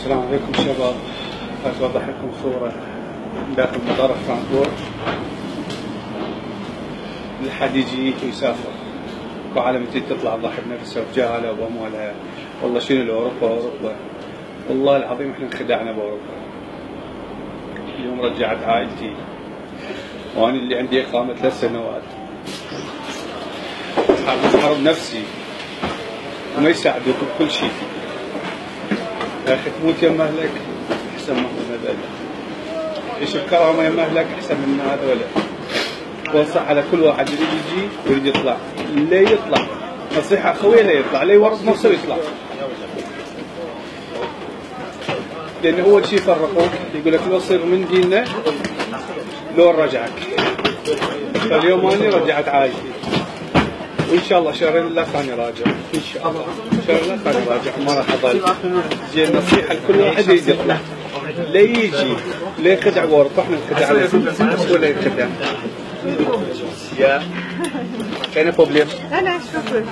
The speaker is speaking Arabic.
السلام عليكم شباب. أوضح لكم صورة داخل مطار فرانكفورت. الحد يجي ويسافر وعالم جديد تطلع تضحي بنفسها وبجهلها وبأموالها. والله شنو أوروبا والله العظيم احنا انخدعنا بأوروبا. اليوم رجعت عائلتي وأنا اللي عندي إقامة 3 سنوات أحارب نفسي وما يساعدوك بكل شيء. يا أخي تموت يم أهلك أحسن ما هو هذول، تعيش بكرامة يم أهلك أحسن من هذول. وانصح على كل واحد يجي ويريد يطلع، لا يطلع، نصيحة خوية لا يطلع، لا يورط نفسه ويطلع. لأن أول شيء فرقوك، يقول لك لو صير من ديننا لو رجعك. فاليوم أنا رجعت عائلتي وإن شاء الله شهرين الله ثاني راجع، إن شاء الله شهرين الله ثاني راجع ما راح أضل. زين نصيحة لكل واحد يريد يطلع، لا يجي لا يخدع أوروبا، إحنا نخدع ولا يخدع. يا كان بروبليم. لا شكرا.